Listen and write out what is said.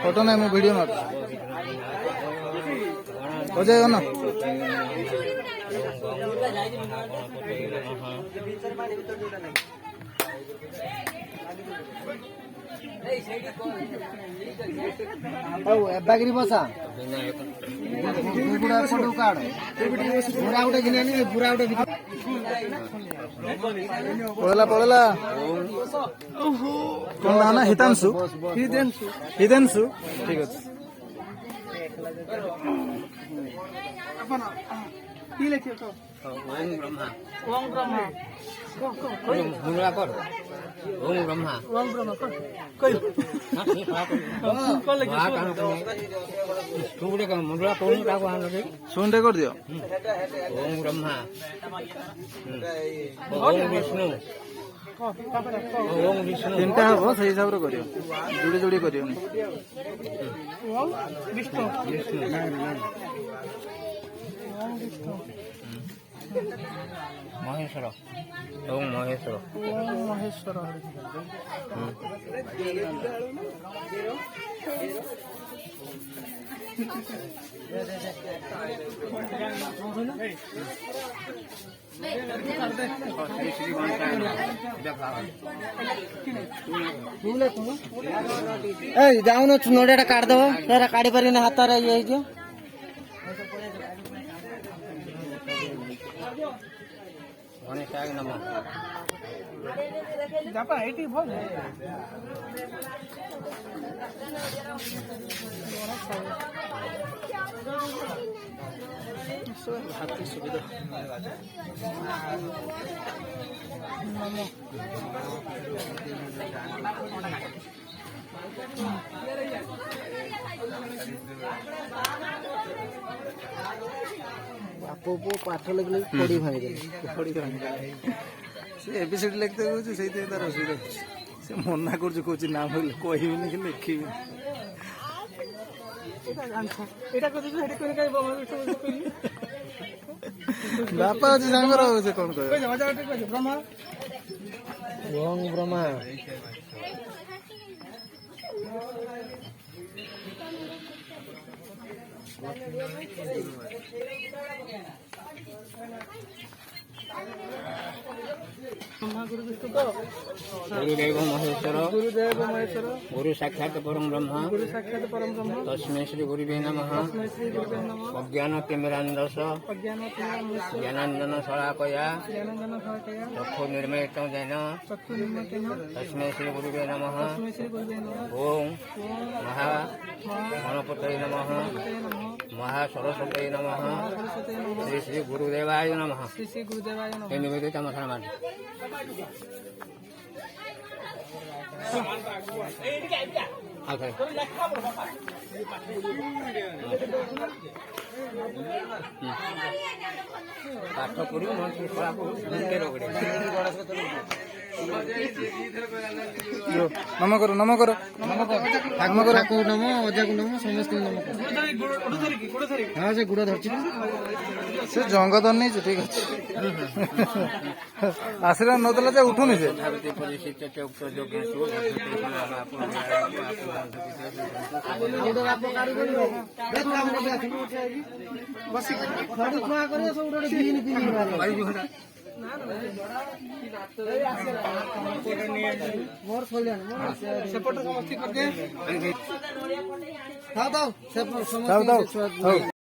Photo नहीं मैं video मार हो जाएगा ना। बागरी बसा बुरा फोटो काढ बुरा उठे घेणे आणि बुरा उठे पळला पळला कोण ना ना हितांशु हितांशु ठीक आहे आपण কি লেখি তো ওম ব্রহ্মা মুন্ডা কর ওম ব্রহ্মা কর কই কল লেখি সুরে কা মুন্ডা কোন কা কো আনলে সুরে কর দিও ওম ব্রহ্মা ওম বিষ্ণু ওম বিষ্ণু তিনটা হবো সেই হিসাব রে করিও জুড়ি জুড়ি করিও ওম বিষ্ণু महेश्वर ओम महेश्वर ओम महेश्वर जाऊन चुनोड्या काढ दव जरा काढी पारी हातार यायचं सुविधा बापू पाठ लगले पड़ी भाई से एपिसोड लिखते कहूँ से तार असुविधा से मना कर कौच ना कहबी कि लिखी बापा अच्छे सांगर से कौन कह ब्रह्मा गुरुदेव महेश्वर गुरु साक्षात परम ब्रह्म तस्मै श्री गुरुवे नमः अज्ञान तिमिरान्धस ज्ञानांजन शलाकया चक्षु निर्मयितं येन तस्मै श्री गुरुवे नमः ओम महा गणपतये नमः महासरस्वतये नमः श्री श्री गुरुदेवाय नमः निवेदित मथन पाठ पढ़ी नम करो नम करो नम करो नम अजा को नम समस्त नम हाँ से गुड़ धरची से जंग धर नहीं ठीक अच्छे आशीर्वाद नदेला जे उठुनी से मोर सेपट समस्ती करके